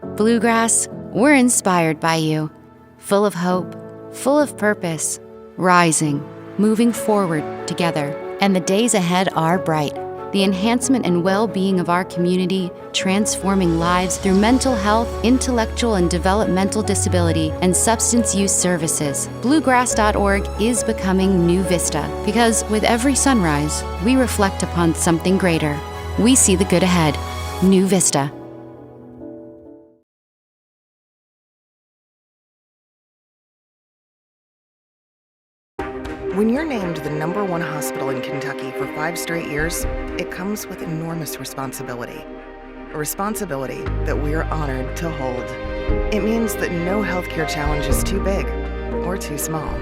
Bluegrass, we're inspired by you. Full of hope, full of purpose, rising, moving forward together. And the days ahead are bright. The enhancement and well-being of our community, transforming lives through mental health, intellectual and developmental disability, and substance use services. Bluegrass.org is becoming New Vista because with every sunrise, we reflect upon something greater. We see the good ahead. New Vista. When you're named the #1 hospital in Kentucky for 5 straight years, it comes with enormous responsibility. A responsibility that we are honored to hold. It means that no healthcare challenge is too big or too small.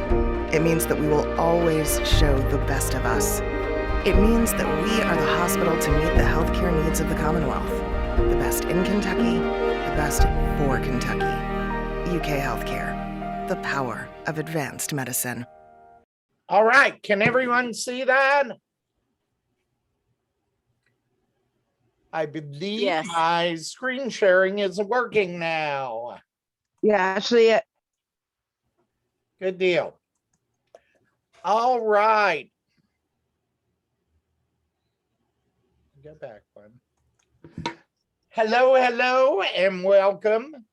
It means that we will always show the best of us. It means that we are the hospital to meet the healthcare needs of the Commonwealth. The best in Kentucky, the best for Kentucky. UK Healthcare, the power of advanced medicine. All right, can everyone see that? I believe my screen sharing is working now. Yeah, I see it. Good deal. All right. Go back one. Hello, and welcome.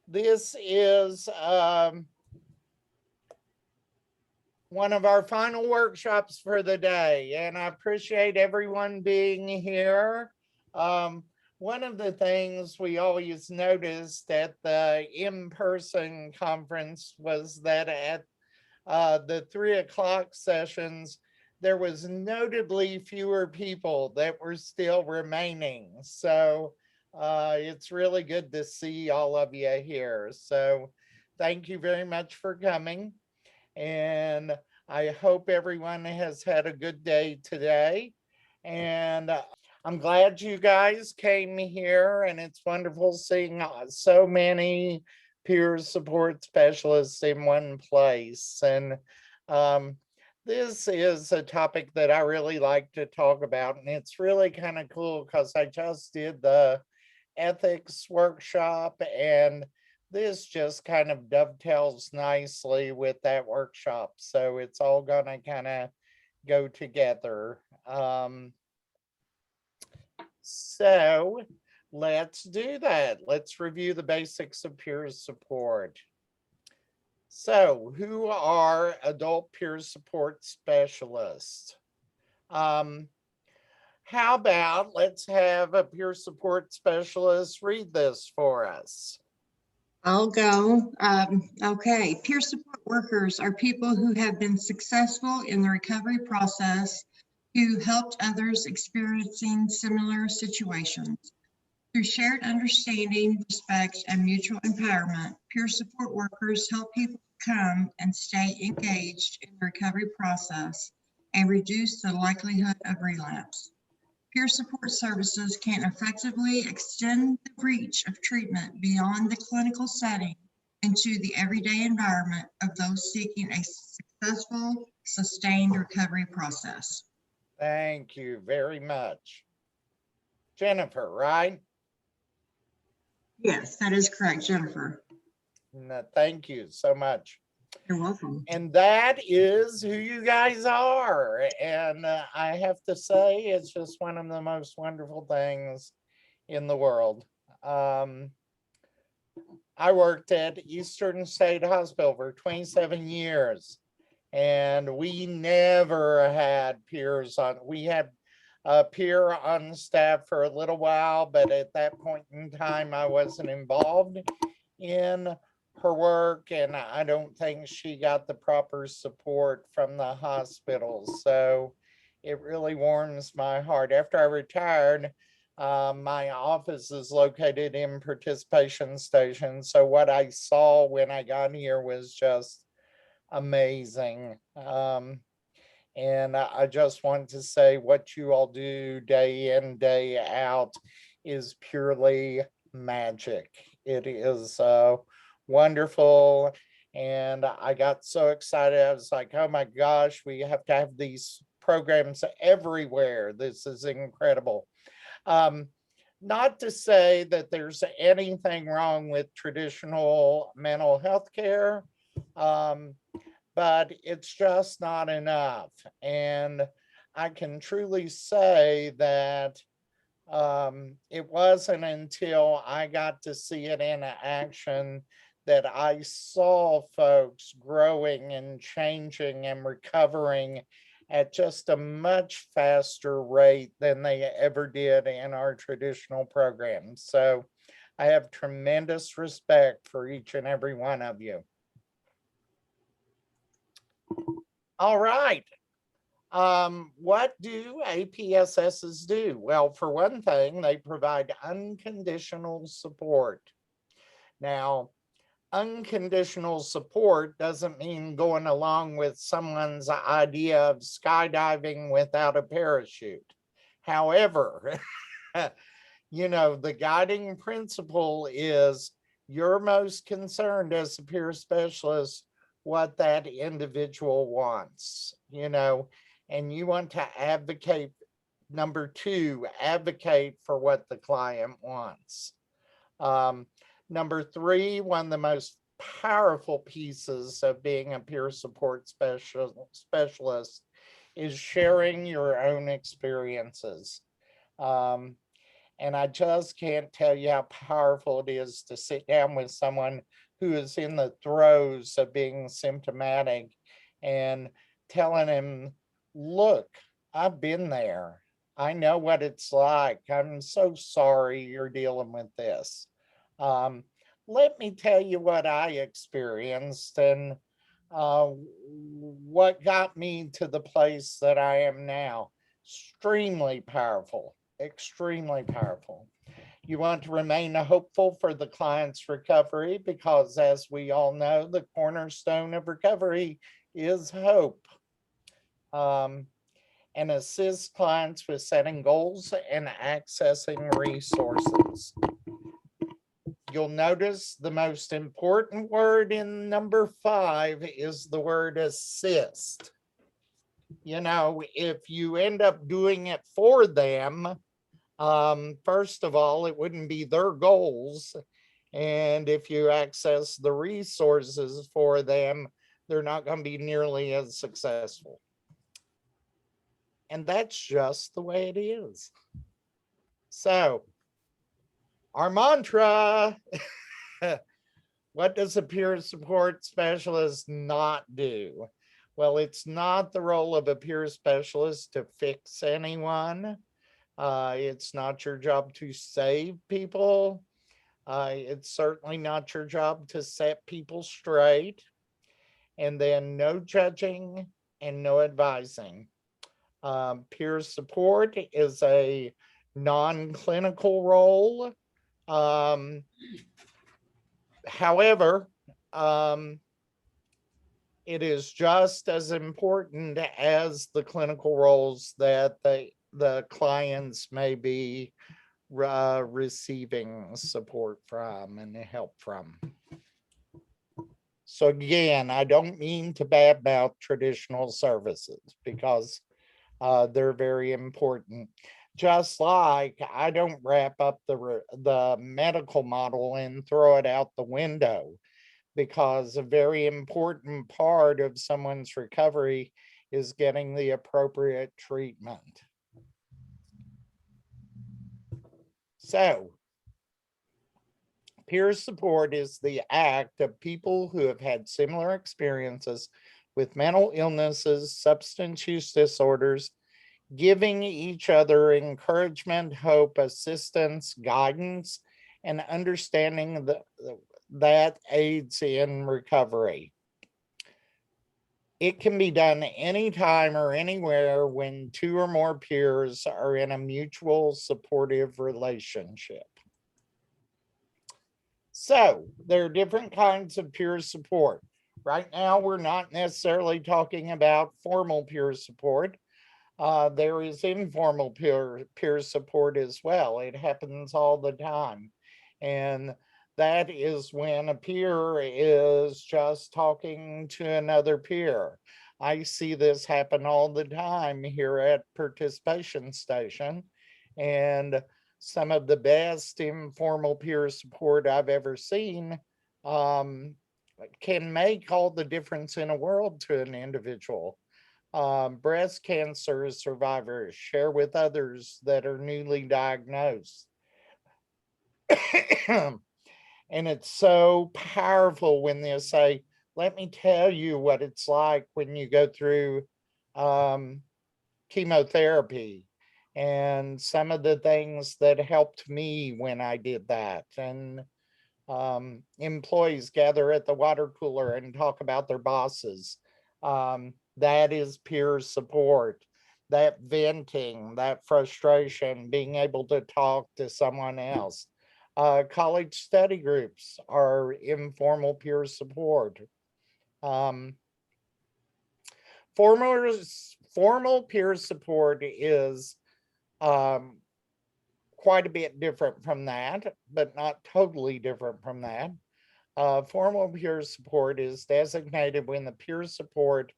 This is one of our final workshops for the day, and I appreciate everyone being here. One of the things we always noticed at the in-person conference was that at the 3 o'clock sessions, there was notably fewer people that were still remaining. So it's really good to see all of you here. So thank you very much for coming. And I hope everyone has had a good day today. And I'm glad you guys came here, and it's wonderful seeing so many peer support specialists in one place. And this is a topic that I really like to talk about, and it's really kind of cool because I just did the ethics workshop, and this just kind of dovetails nicely with that workshop. So it's all gonna kind of go together. So let's do that. Let's review the basics of peer support. So who are adult peer support specialists? How about let's have a peer support specialist read this for us. I'll go. Okay, peer support workers are people who have been successful in the recovery process, who helped others experiencing similar situations. Through shared understanding, respect, and mutual empowerment, peer support workers help people come and stay engaged in the recovery process and reduce the likelihood of relapse. Peer support services can effectively extend the reach of treatment beyond the clinical setting into the everyday environment of those seeking a successful, sustained recovery process. Thank you very much. Jennifer, right? Yes, that is correct, Jennifer. No, thank you so much. You're welcome. And that is who you guys are. And I have to say, it's just one of the most wonderful things in the world. I worked at Eastern State Hospital for 27 years, and we never had peers on. We had a peer on staff for a little while, but at that point in time, I wasn't involved in her work, and I don't think she got the proper support from the hospital. So it really warms my heart. After I retired, my office is located in Participation Station. So what I saw when I got here was just amazing. And I just want to say what you all do day in, day out is purely magic. It is wonderful. And I got so excited. I was like, oh my gosh, we have to have these programs everywhere. This is incredible. not to say that there's anything wrong with traditional mental health care, but it's just not enough. And I can truly say that it wasn't until I got to see it in action that I saw folks growing and changing and recovering at just a much faster rate than they ever did in our traditional programs. So I have tremendous respect for each and every one of you. All right. What do APSSs do? Well, for one thing, they provide unconditional support. Now, unconditional support doesn't mean going along with someone's idea of skydiving without a parachute. However, you know, the guiding principle is you're most concerned as a peer specialist what that individual wants, you know, and you want to advocate. Number two, advocate for what the client wants. Number three, one of the most powerful pieces of being a peer support specialist is sharing your own experiences. And I just can't tell you how powerful it is to sit down with someone who is in the throes of being symptomatic and telling him, look, I've been there. I know what it's like. I'm so sorry you're dealing with this. Let me tell you what I experienced and what got me to the place that I am now. Extremely powerful, extremely powerful. You want to remain hopeful for the client's recovery because, as we all know, the cornerstone of recovery is hope. And assist clients with setting goals and accessing resources. You'll notice the most important word in number 5 is the word assist. You know, if you end up doing it for them, first of all, it wouldn't be their goals. And if you access the resources for them, they're not going to be nearly as successful. And that's just the way it is. So, our mantra, what does a peer support specialist not do? Well, it's not the role of a peer specialist to fix anyone. It's not your job to save people. It's certainly not your job to set people straight. And then no judging and no advising. Peer support is a non-clinical role. However, it is just as important as the clinical roles that the clients may be receiving support from and help from. So again, I don't mean to badmouth traditional services because they're very important. Just like I don't wrap up the medical model and throw it out the window, because a very important part of someone's recovery is getting the appropriate treatment. So, peer support is the act of people who have had similar experiences with mental illnesses, substance use disorders, giving each other encouragement, hope, assistance, guidance, and understanding that aids in recovery. It can be done anytime or anywhere when 2 or more peers are in a mutual supportive relationship. So there are different kinds of peer support. Right now, we're not necessarily talking about formal peer support. There is informal peer support as well. It happens all the time. And that is when a peer is just talking to another peer. I see this happen all the time here at Participation Station. And some of the best informal peer support I've ever seen can make all the difference in a world to an individual. Breast cancer survivors share with others that are newly diagnosed. And it's so powerful when they say, let me tell you what it's like when you go through chemotherapy and some of the things that helped me when I did that. And employees gather at the water cooler and talk about their bosses. That is peer support. That venting, that frustration, being able to talk to someone else. College study groups are informal peer support. Um, formal peer support is um, quite a bit different from that, but not totally different from that. Formal peer support is designated when the peer support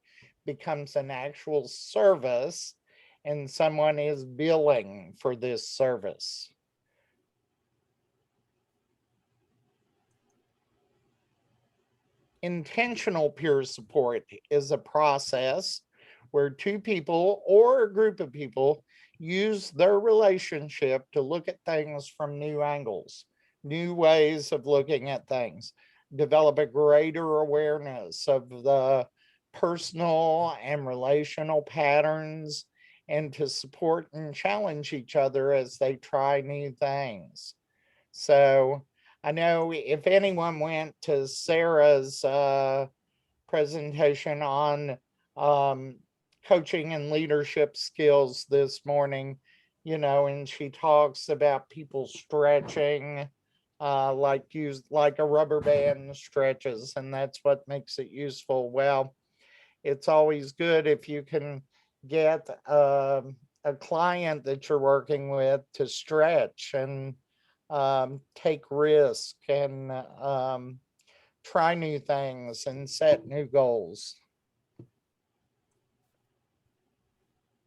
becomes an actual service and someone is billing for this service. Intentional peer support is a process where two people or a group of people use their relationship to look at things from new angles, new ways of looking at things, develop a greater awareness of the personal and relational patterns, and to support and challenge each other as they try new things. So I know if anyone went to Sarah's presentation on coaching and leadership skills this morning, and she talks about people stretching like a rubber band stretches, and that's what makes it useful. Well, it's always good if you can get a client that you're working with to stretch and take risk and try new things and set new goals.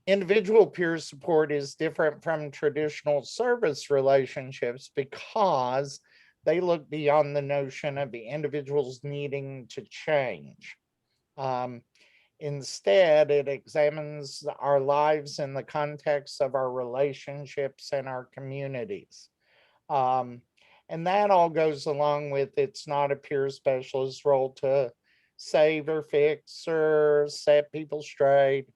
Individual peer support is different from traditional service relationships because they look beyond the notion of the individuals needing to change. Instead, it examines our lives in the context of our relationships and our communities. And that all goes along with it's not a peer specialist role to save or fix or set people straight.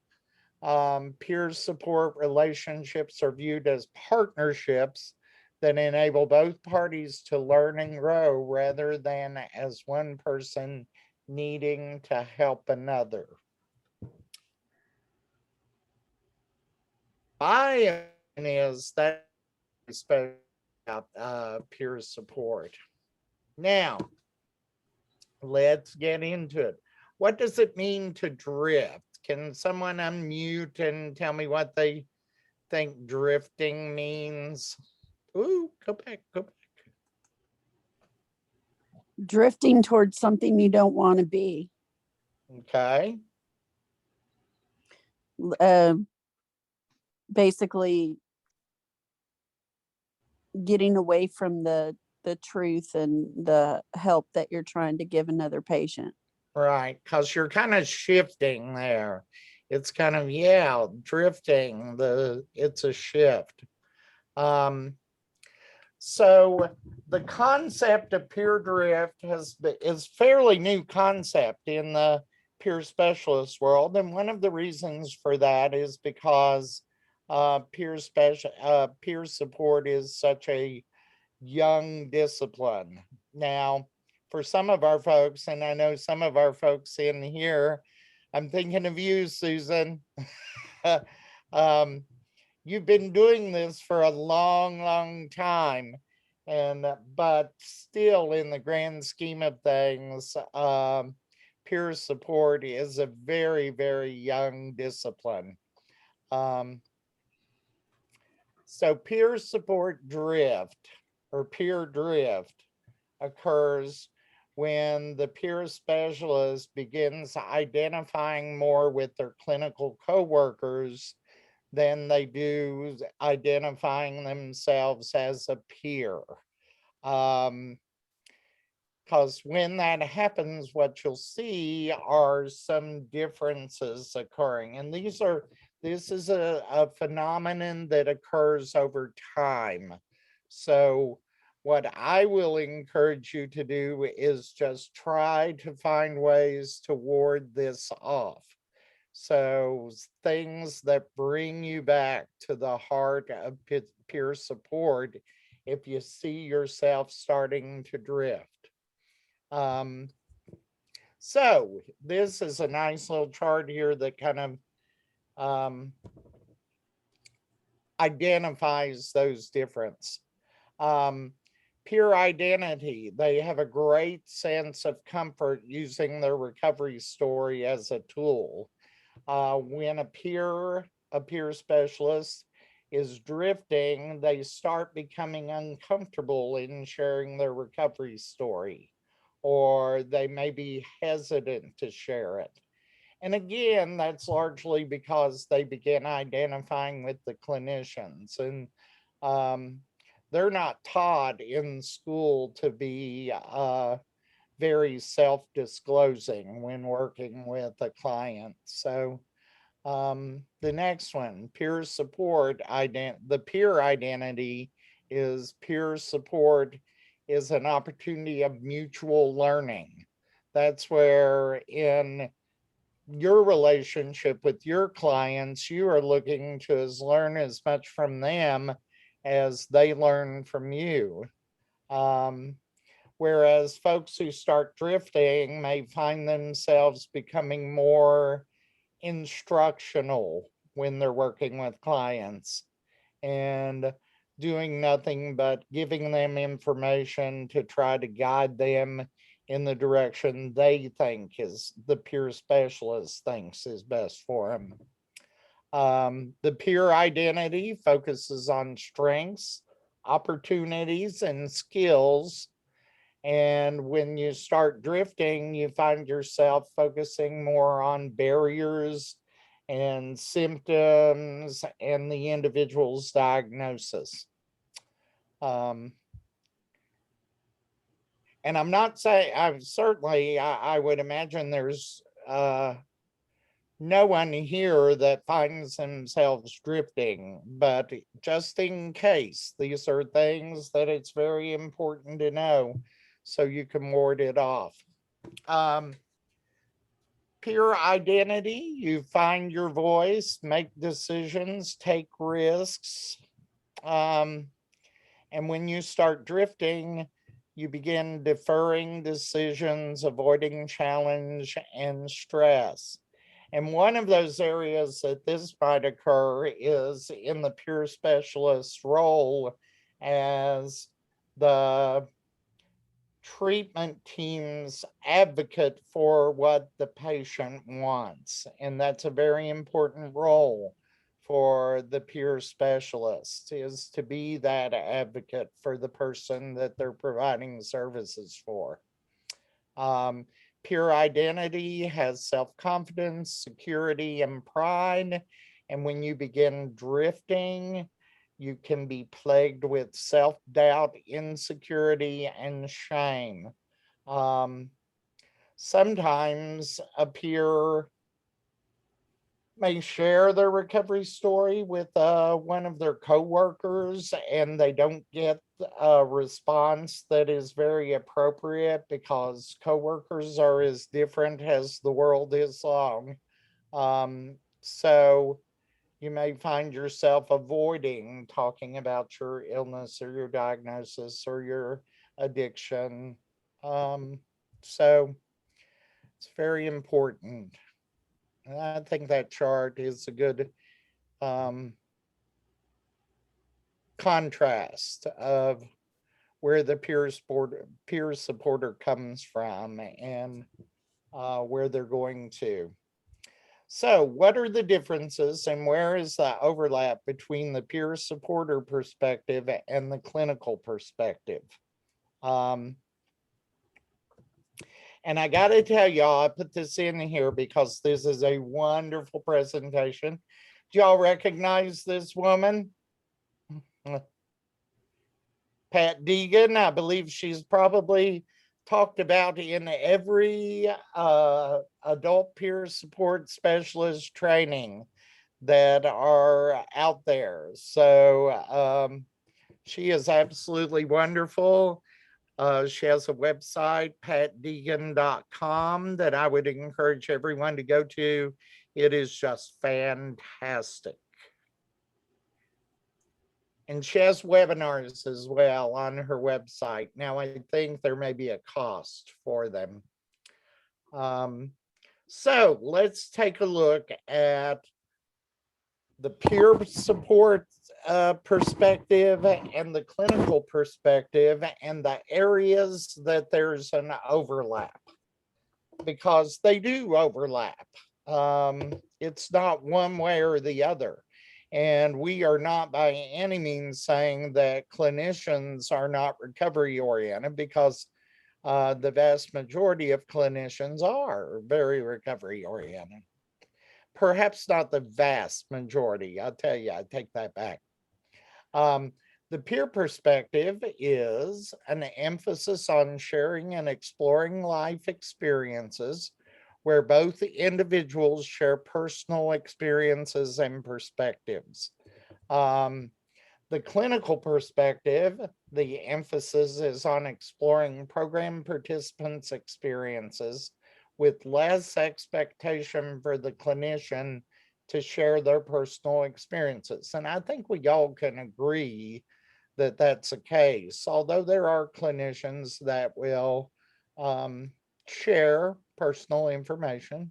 Peer support relationships are viewed as partnerships that enable both parties to learn and grow rather than as one person needing to help another. My opinion is that special about peer support. Now, let's get into it. What does it mean to drift? Can someone unmute and tell me what they think drifting means? Ooh, go back. Drifting towards something you don't want to be. Okay. Basically getting away from the truth and the help that you're trying to give another patient. Right, because you're kind of shifting there. It's kind of, drifting. It's a shift. So the concept of peer drift is fairly new concept in the peer specialist world, and one of the reasons for that is because peer support is such a young discipline. Now, for some of our folks, and I know some of our folks in here, I'm thinking of you, Susan. You've been doing this for a long time, but still, in the grand scheme of things, peer support is a very, very young discipline. So peer support drift or peer drift occurs when the peer specialist begins identifying more with their clinical coworkers than they do identifying themselves as a peer. Because when that happens, what you'll see are some differences occurring. And this is a phenomenon that occurs over time. So what I will encourage you to do is just try to find ways to ward this off. So things that bring you back to the heart of peer support if you see yourself starting to drift. So this is a nice little chart here that kind of identifies those differences. Peer identity, they have a great sense of comfort using their recovery story as a tool. When a peer specialist is drifting, they start becoming uncomfortable in sharing their recovery story, or they may be hesitant to share it. And again, that's largely because they begin identifying with the clinicians, and they're not taught in school to be very self-disclosing when working with a client. So the next one, peer support, the peer identity is peer support is an opportunity of mutual learning. That's where in your relationship with your clients, you are looking to learn as much from them as they learn from you. Whereas folks who start drifting may find themselves becoming more instructional when they're working with clients and doing nothing but giving them information to try to guide them in the direction they think is the peer specialist thinks is best for them. The peer identity focuses on strengths, opportunities, and skills. And when you start drifting, you find yourself focusing more on barriers and symptoms and the individual's diagnosis. And I'm not saying, I would imagine there's no one here that finds themselves drifting, but just in case, these are things that it's very important to know so you can ward it off. Peer identity, you find your voice, make decisions, take risks. And when you start drifting, you begin deferring decisions, avoiding challenge and stress. And one of those areas that this might occur is in the peer specialist role as the treatment team's advocate for what the patient wants. And that's a very important role for the peer specialist, is to be that advocate for the person that they're providing services for. Peer identity has self-confidence, security, and pride. And when you begin drifting, you can be plagued with self-doubt, insecurity, and shame. Sometimes a peer may share their recovery story with one of their coworkers, and they don't get a response that is very appropriate because coworkers are as different as the world is long. So you may find yourself avoiding talking about your illness or your diagnosis or your addiction. So it's very important. And I think that chart is a good contrast of where the peer supporter comes from and where they're going to. So what are the differences and where is the overlap between the peer supporter perspective and the clinical perspective? And I got to tell y'all, I put this in here because this is a wonderful presentation. Do y'all recognize this woman? Pat Deegan, I believe she's probably talked about in every adult peer support specialist training that are out there. So she is absolutely wonderful. She has a website, patdeegan.com, that I would encourage everyone to go to. It is just fantastic. And she has webinars as well on her website. Now, I think there may be a cost for them. So let's take a look at the peer support perspective and the clinical perspective and the areas that there's an overlap, because they do overlap. It's not one way or the other. And we are not by any means saying that clinicians are not recovery oriented, because the vast majority of clinicians are very recovery oriented. Perhaps not the vast majority. I'll tell you, I take that back. The peer perspective is an emphasis on sharing and exploring life experiences where both individuals share personal experiences and perspectives. The clinical perspective, the emphasis is on exploring program participants' experiences with less expectation for the clinician to share their personal experiences. And I think we all can agree that that's the case, although there are clinicians that will share personal information.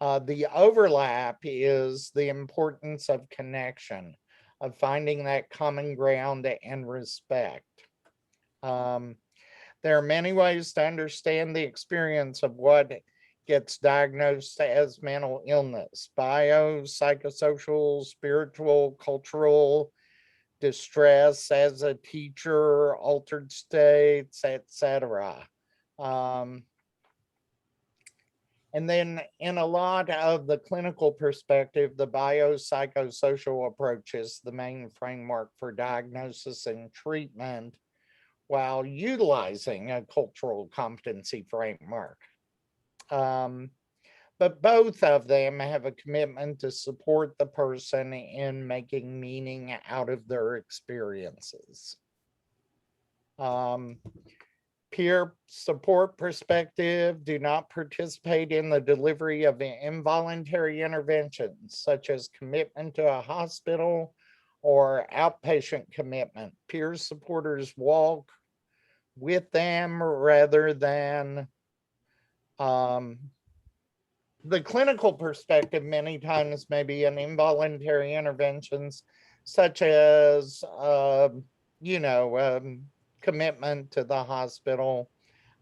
The overlap is the importance of connection, of finding that common ground and respect. There are many ways to understand the experience of what gets diagnosed as mental illness: bio, psychosocial, spiritual, cultural, distress as a teacher, altered states, etc. And then in a lot of the clinical perspective, the biopsychosocial approach is the main framework for diagnosis and treatment, while utilizing a cultural competency framework. But both of them have a commitment to support the person in making meaning out of their experiences. Peer support perspective do not participate in the delivery of involuntary interventions, such as commitment to a hospital or outpatient commitment. Peer supporters walk with them rather than the clinical perspective many times may be an involuntary interventions, such as, commitment to the hospital,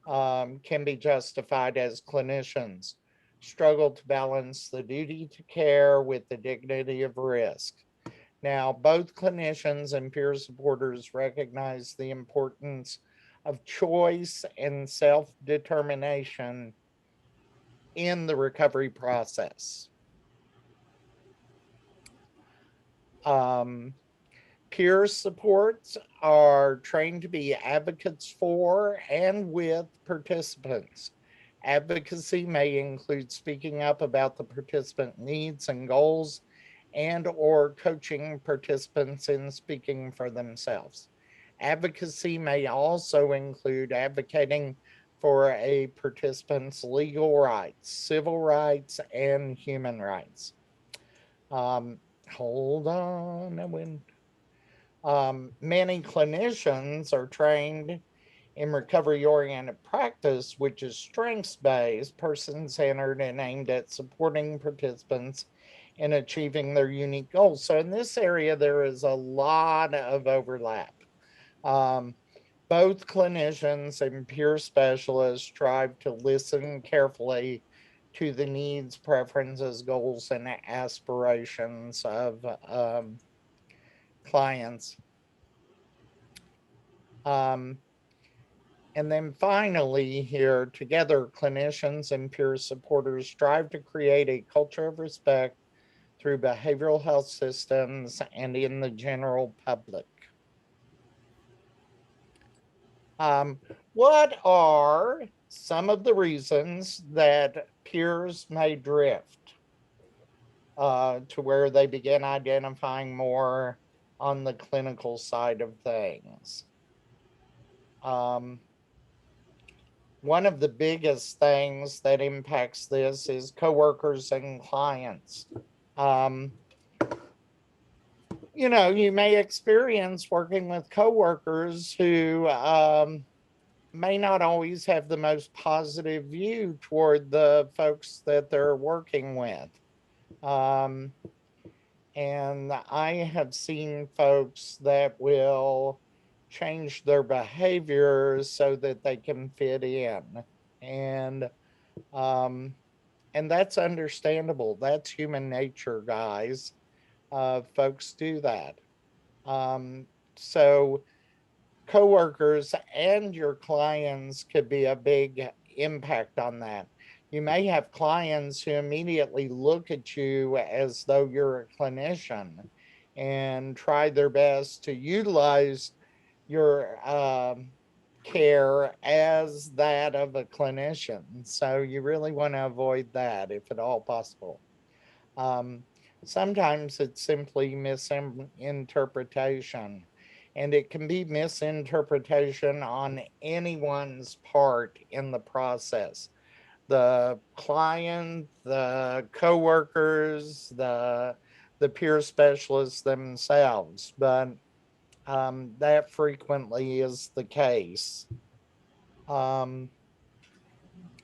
can be justified as clinicians struggle to balance the duty to care with the dignity of risk. Now, both clinicians and peer supporters recognize the importance of choice and self-determination in the recovery process. Peer supports are trained to be advocates for and with participants. Advocacy may include speaking up about the participant needs and goals, and or coaching participants in speaking for themselves. Advocacy may also include advocating for a participant's legal rights, civil rights, and human rights. Hold on, many clinicians are trained in recovery-oriented practice, which is strengths-based, person-centered, and aimed at supporting participants in achieving their unique goals. So in this area, there is a lot of overlap. Both clinicians and peer specialists strive to listen carefully to the needs, preferences, goals, and aspirations of clients. And then finally here, together, clinicians and peer supporters strive to create a culture of respect through behavioral health systems and in the general public. What are some of the reasons that peers may drift to where they begin identifying more on the clinical side of things? One of the biggest things that impacts this is coworkers and clients. You may experience working with coworkers who may not always have the most positive view toward the folks that they're working with. And I have seen folks that will change their behaviors so that they can fit in. And that's understandable. That's human nature, guys. Folks do that. So coworkers and your clients could be a big impact on that. You may have clients who immediately look at you as though you're a clinician and try their best to utilize your care as that of a clinician. So you really want to avoid that if at all possible. Sometimes it's simply misinterpretation, and it can be misinterpretation on anyone's part in the process. The client, the coworkers, the peer specialists themselves, but that frequently is the case.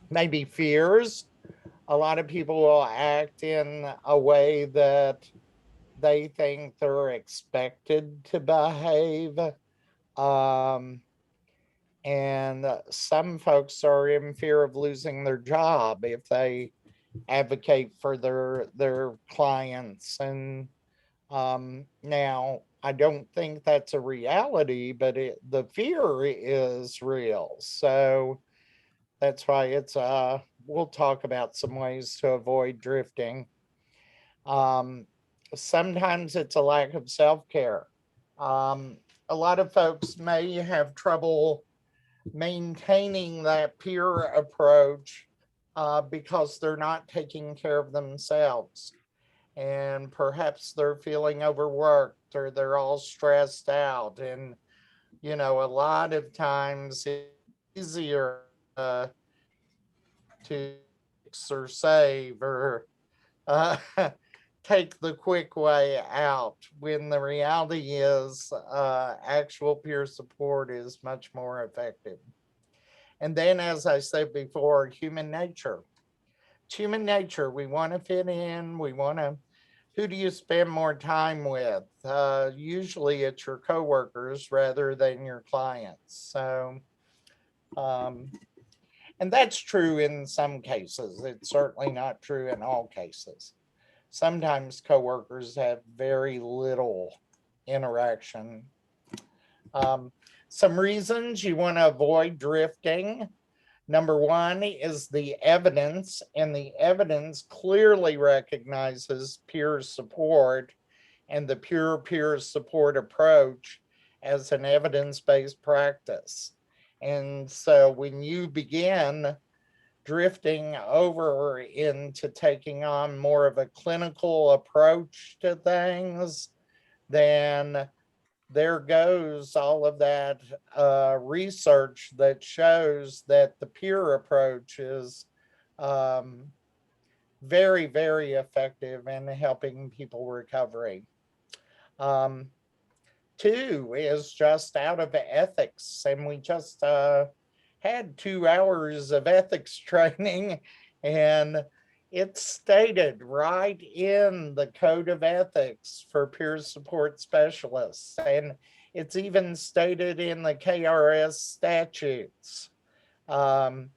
Maybe fears. A lot of people will act in a way that they think they're expected to behave. And some folks are in fear of losing their job if they advocate for their clients. And now I don't think that's a reality, but the fear is real. So that's why it's we'll talk about some ways to avoid drifting. Sometimes it's a lack of self-care. A lot of folks may have trouble maintaining that peer approach because they're not taking care of themselves. And perhaps they're feeling overworked or they're all stressed out. And, a lot of times it's easier to fix or save or take the quick way out, when the reality is actual peer support is much more effective. And then, as I said before, human nature. It's human nature. We want to fit in. Who do you spend more time with? Usually it's your coworkers rather than your clients. So, and that's true in some cases. It's certainly not true in all cases. Sometimes coworkers have very little interaction. Some reasons you want to avoid drifting. Number one is the evidence, and the evidence clearly recognizes peer support and the peer support approach as an evidence-based practice. And so when you begin drifting over into taking on more of a clinical approach to things, then there goes all of that research that shows that the peer approach is very, very effective in helping people recovery. Two is just out of ethics, and we just had 2 hours of ethics training, and it's stated right in the code of ethics for peer support specialists, and it's even stated in the KRS statutes. The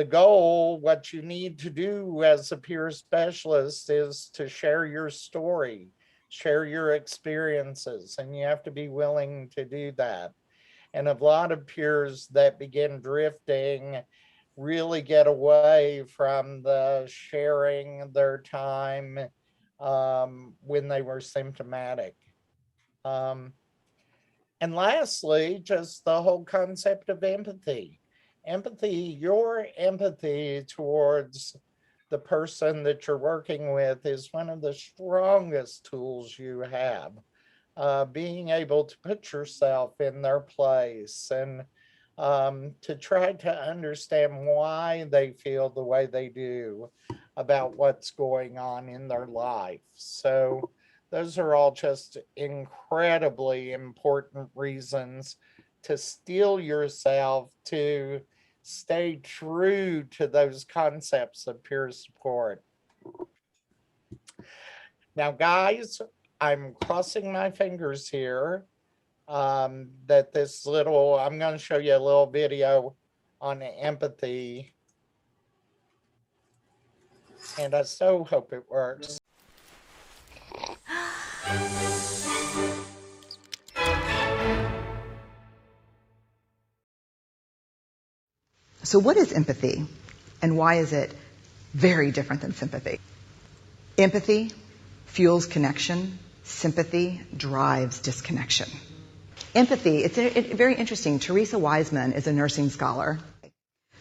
goal, what you need to do as a peer specialist, is to share your story, share your experiences, and you have to be willing to do that. And a lot of peers that begin drifting really get away from the sharing their time when they were symptomatic. And lastly, just the whole concept of empathy. Empathy, your empathy towards the person that you're working with is one of the strongest tools you have. Being able to put yourself in their place and to try to understand why they feel the way they do about what's going on in their life. So, those are all just incredibly important reasons to steel yourself to stay true to those concepts of peer support. Now, guys, I'm crossing my fingers here that I'm going to show you a little video on empathy. And I so hope it works. So what is empathy, and why is it very different than sympathy? Empathy fuels connection. Sympathy drives disconnection. Empathy, it's very interesting. Teresa Wiseman is a nursing scholar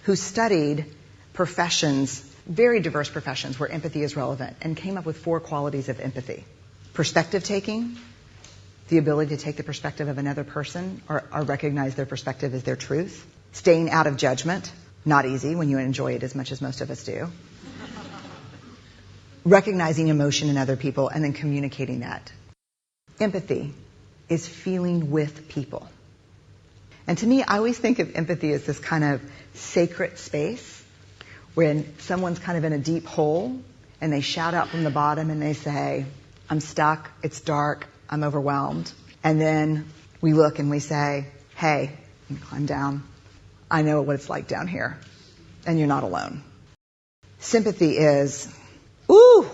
who studied professions, very diverse professions where empathy is relevant, and came up with 4 qualities of empathy. Perspective taking, the ability to take the perspective of another person or recognize their perspective as their truth. Staying out of judgment, not easy when you enjoy it as much as most of us do. Recognizing emotion in other people and then communicating that. Empathy is feeling with people. And to me, I always think of empathy as this kind of sacred space when someone's kind of in a deep hole and they shout out from the bottom and they say, I'm stuck, it's dark, I'm overwhelmed. And then we look and we say, hey, you climb down. I know what it's like down here, and you're not alone. Sympathy is, ooh,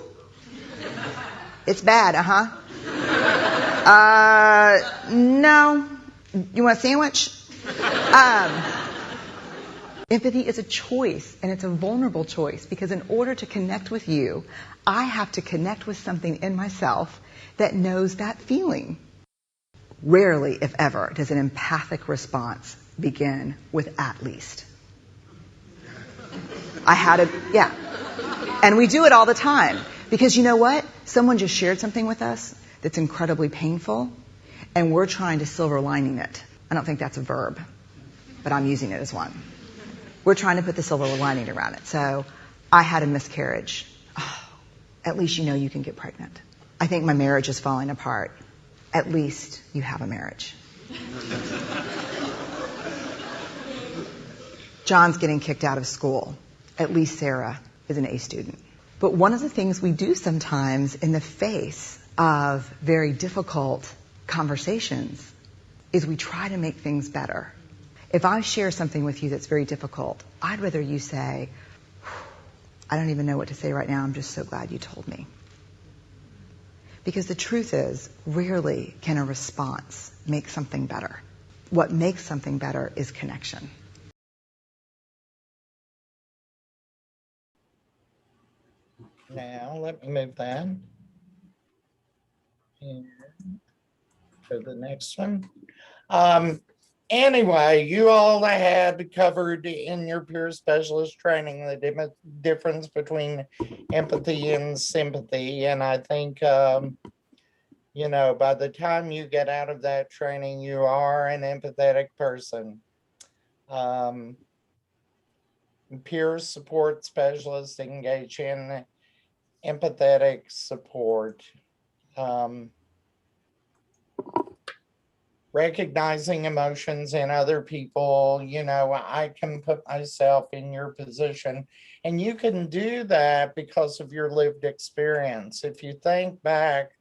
it's bad, no. You want a sandwich? Empathy is a choice, and it's a vulnerable choice, because in order to connect with you, I have to connect with something in myself that knows that feeling. Rarely, if ever, does an empathic response begin with at least. Yeah. And we do it all the time. Because you know what? Someone just shared something with us that's incredibly painful, and we're trying to silver lining it. I don't think that's a verb, but I'm using it as one. We're trying to put the silver lining around it. So, I had a miscarriage. Oh, at least you know you can get pregnant. I think my marriage is falling apart. At least you have a marriage. John's getting kicked out of school. At least Sarah is an A student. But one of the things we do sometimes in the face of very difficult conversations is we try to make things better. If I share something with you that's very difficult, I'd rather you say, I don't even know what to say right now, I'm just so glad you told me. Because the truth is, rarely can a response make something better. What makes something better is connection. Now, let me move that. And to the next one. Anyway, you all had covered in your peer specialist training the difference between empathy and sympathy. And I think, by the time you get out of that training, you are an empathetic person. Peer support specialists engage in empathetic support. Recognizing emotions in other people, I can put myself in your position, and you can do that because of your lived experience. If you think back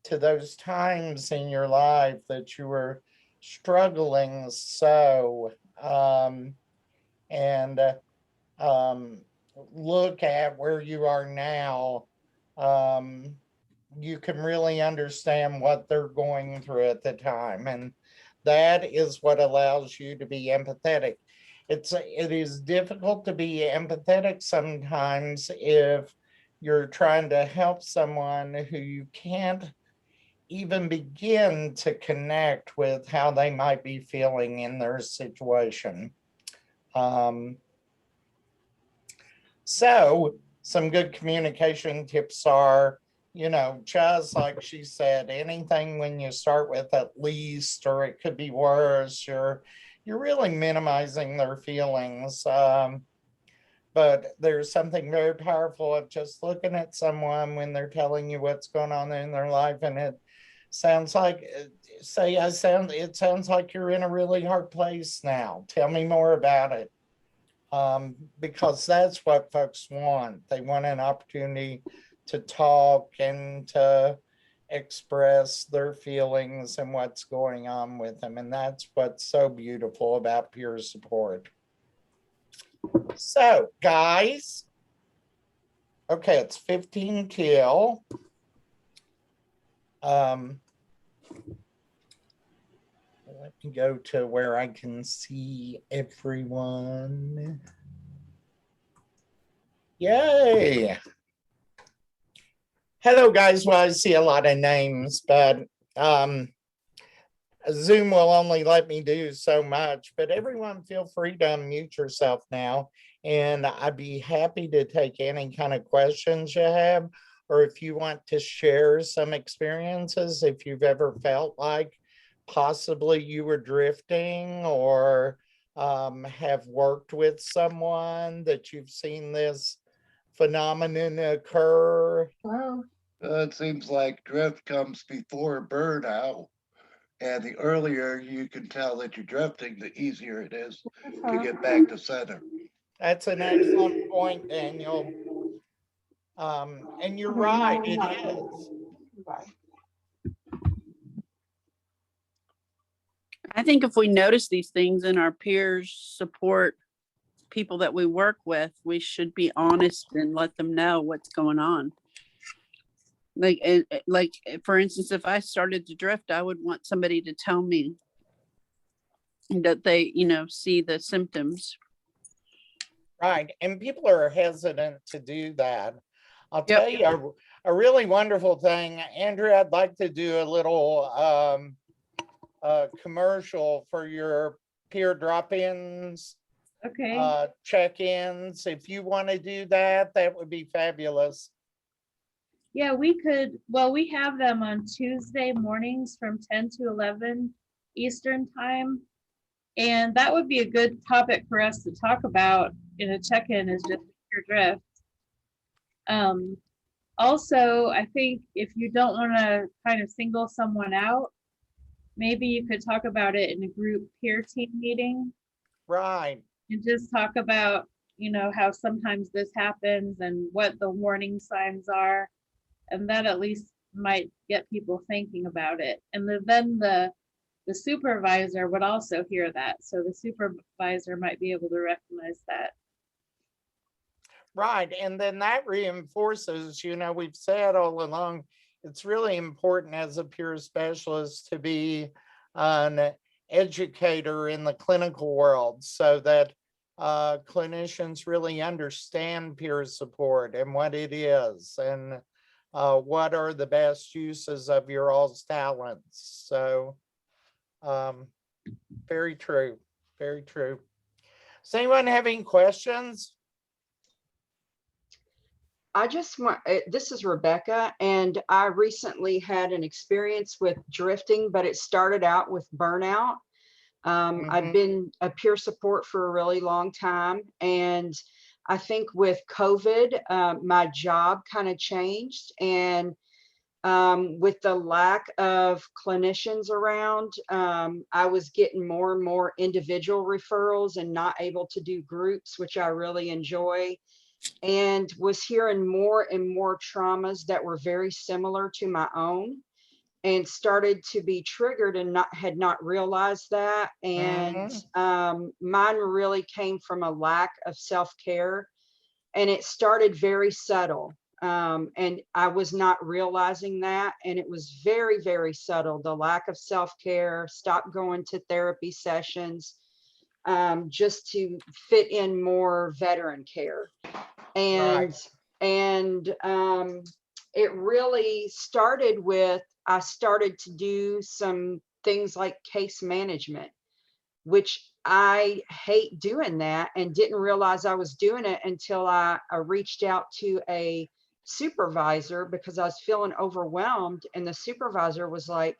to those times in your life that you were struggling so, and look at where you are now, you can really understand what they're going through at the time. And that is what allows you to be empathetic. It is difficult to be empathetic sometimes if you're trying to help someone who you can't even begin to connect with how they might be feeling in their situation. So some good communication tips are, just like she said, anything when you start with at least, or it could be worse, you're really minimizing their feelings. But there's something very powerful of just looking at someone when they're telling you what's going on in their life, and it sounds like, it sounds like you're in a really hard place now. Tell me more about it. Because that's what folks want. They want an opportunity to talk and to express their feelings and what's going on with them. And that's what's so beautiful about peer support. So, guys, okay, it's 15 till. Let me go to where I can see everyone. Yay. Hello, guys. Well, I see a lot of names, but Zoom will only let me do so much, but everyone feel free to unmute yourself now. And I'd be happy to take any kind of questions you have, or if you want to share some experiences, if you've ever felt like possibly you were drifting, or have worked with someone that you've seen this phenomenon occur. Well, it seems like drift comes before burnout. And the earlier you can tell that you're drifting, the easier it is to get back to center. That's an excellent point, Daniel. And you're right, it is. I think if we notice these things in our peers, support people that we work with, we should be honest and let them know what's going on. Like for instance, if I started to drift, I would want somebody to tell me that they, see the symptoms. Right. And people are hesitant to do that. I'll tell you a really wonderful thing. Andrew, I'd like to do a little commercial for your peer drop-ins. Okay. Check-ins. If you want to do that, that would be fabulous. Yeah, we could. Well, we have them on Tuesday mornings from 10 to 11 Eastern time. And that would be a good topic for us to talk about in a check-in, is just your drift. Also, I think if you don't want to kind of single someone out, maybe you could talk about it in a group peer team meeting. Right. And just talk about, how sometimes this happens and what the warning signs are. And that at least might get people thinking about it. And then the supervisor would also hear that. So the supervisor might be able to recognize that. Right. And then that reinforces, we've said all along, it's really important as a peer specialist to be an educator in the clinical world, so that clinicians really understand peer support and what it is, and what are the best uses of your all's talents. So very true. Very true. Does anyone have any questions? I just want, this is Rebecca, and I recently had an experience with drifting, but it started out with burnout. I've been a peer support for a really long time, and I think with COVID, my job kind of changed, and with the lack of clinicians around, I was getting more and more individual referrals and not able to do groups, which I really enjoy, and was hearing more and more traumas that were very similar to my own, and started to be triggered and had not realized that. And mine really came from a lack of self-care, and it started very subtle. And I was not realizing that. And it was very, very subtle. The lack of self-care, stopped going to therapy sessions, just to fit in more veteran care. And And it really started with, I started to do some things like case management, which I hate doing that, and didn't realize I was doing it until I reached out to a supervisor because I was feeling overwhelmed. And the supervisor was like,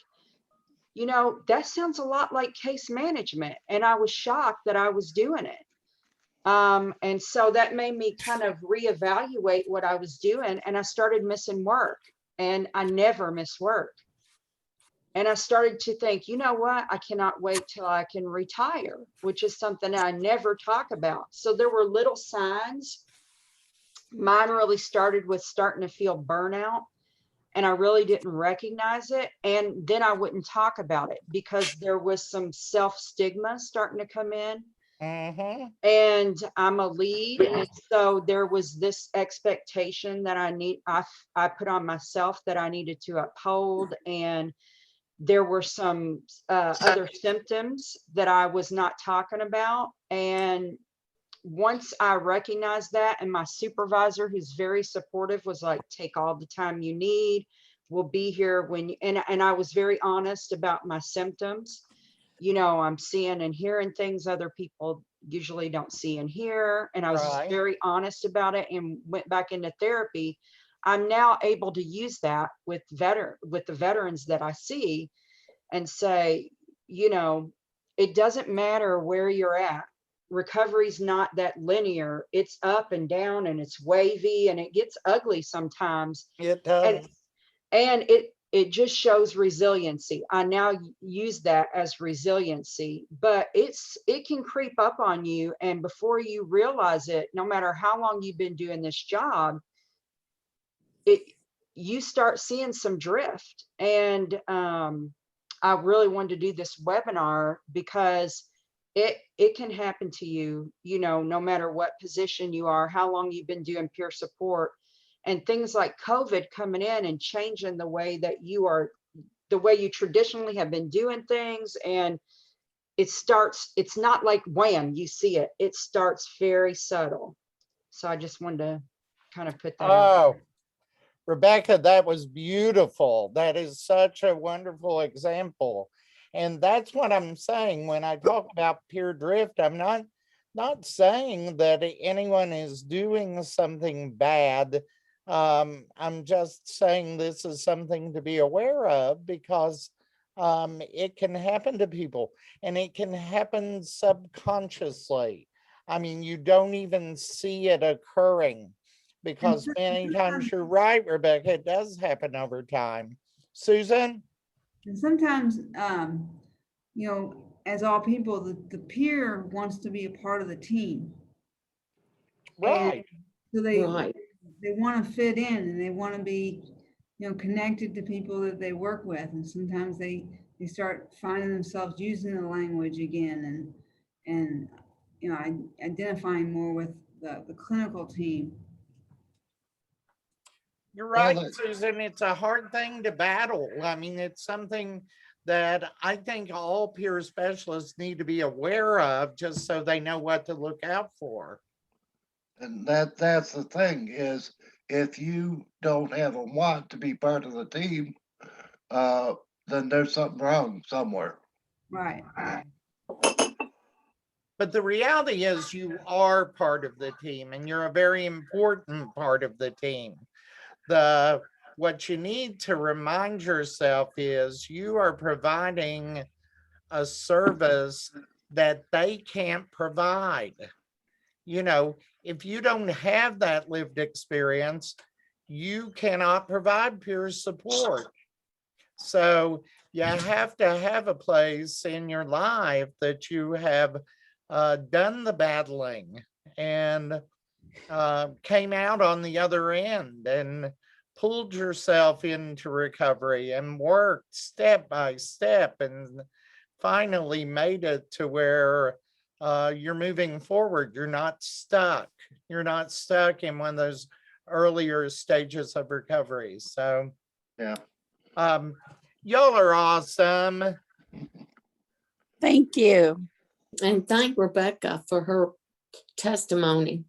you know, that sounds a lot like case management. And I was shocked that I was doing it. And so that made me kind of reevaluate what I was doing, and I started missing work, and I never miss work. And I started to think, you know what, I cannot wait till I can retire, which is something I never talk about. So there were little signs. Mine really started with starting to feel burnout, and I really didn't recognize it. And then I wouldn't talk about it because there was some self-stigma starting to come in. And I'm a lead, and so there was this expectation that I put on myself that I needed to uphold. And there were some other symptoms that I was not talking about. And once I recognized that, and my supervisor, who's very supportive, was like, take all the time you need, we'll be here when you, and I was very honest about my symptoms. You know, I'm seeing and hearing things other people usually don't see and hear. And I was just very honest about it and went back into therapy. I'm now able to use that with the veterans that I see and say, you know, it doesn't matter where you're at. Recovery's not that linear. It's up and down, and it's wavy, and it gets ugly sometimes. It does. And it just shows resiliency. I now use that as resiliency, but it can creep up on you. And before you realize it, no matter how long you've been doing this job, you start seeing some drift. And I really wanted to do this webinar because it can happen to you, you know, no matter what position you are, how long you've been doing peer support. And things like COVID coming in and changing the way that the way you traditionally have been doing things. And it's not like wham, you see it. It starts very subtle. So I just wanted to kind of put that out. Rebecca, that was beautiful. That is such a wonderful example. And that's what I'm saying when I talk about peer drift. I'm not saying that anyone is doing something bad. I'm just saying this is something to be aware of because it can happen to people, and it can happen subconsciously. I mean, you don't even see it occurring because many times you're right, Rebecca, it does happen over time. Susan? And sometimes, you know, as all people, the peer wants to be a part of the team. Right. And so they want to fit in, and they want to be, you know, connected to people that they work with. And sometimes they start finding themselves using the language again, and you know, identifying more with the clinical team. You're right, Susan. It's a hard thing to battle. I mean, it's something that I think all peer specialists need to be aware of just so they know what to look out for. And that's the thing is, if you don't have a want to be part of the team, then there's something wrong somewhere. Right. But the reality is you are part of the team, and you're a very important part of the team. What you need to remind yourself is you are providing a service that they can't provide. You know, if you don't have that lived experience, you cannot provide peer support. So you have to have a place in your life that you have done the battling and came out on the other end and pulled yourself into recovery and worked step by step and finally made it to where you're moving forward. You're not stuck. You're not stuck in one of those earlier stages of recovery. So yeah, y'all are awesome. Thank you. And thank Rebecca for her testimony.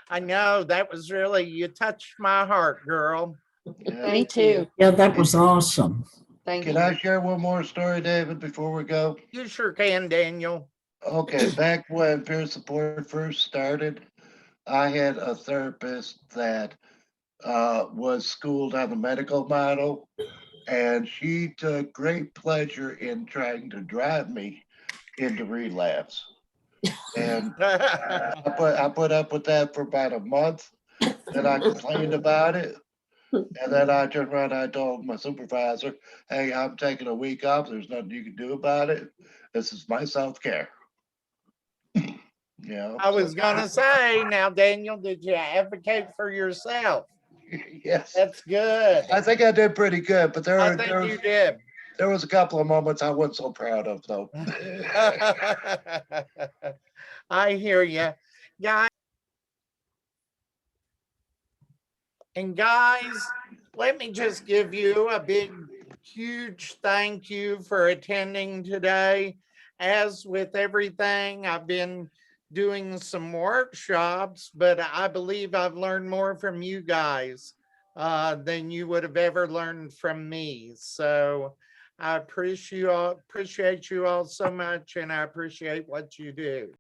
I know that was really, you touched my heart, girl. Yeah. Me too. Yeah, that was awesome. Thank Can you. I share one more story, David, before we go? You sure can, Daniel. Okay, back when peer support first started, I had a therapist that was schooled on the medical model, and she took great pleasure in trying to drive me into relapse. And I put up with that for about a month. Then I complained about it. And then I turned around and I told my supervisor, hey, I'm taking a week off. There's nothing you can do about it. This is my self-care. I was gonna say, now, Daniel, did you advocate for yourself? Yes. That's good. I think I did pretty good, but I think you did. There was a couple of moments I wasn't so proud of, though. I hear you, guys. And guys, let me just give you a big, huge thank you for attending today. As with everything, I've been doing some workshops, but I believe I've learned more from you guys than you would have ever learned from me. So I appreciate you all so much, and I appreciate what you do.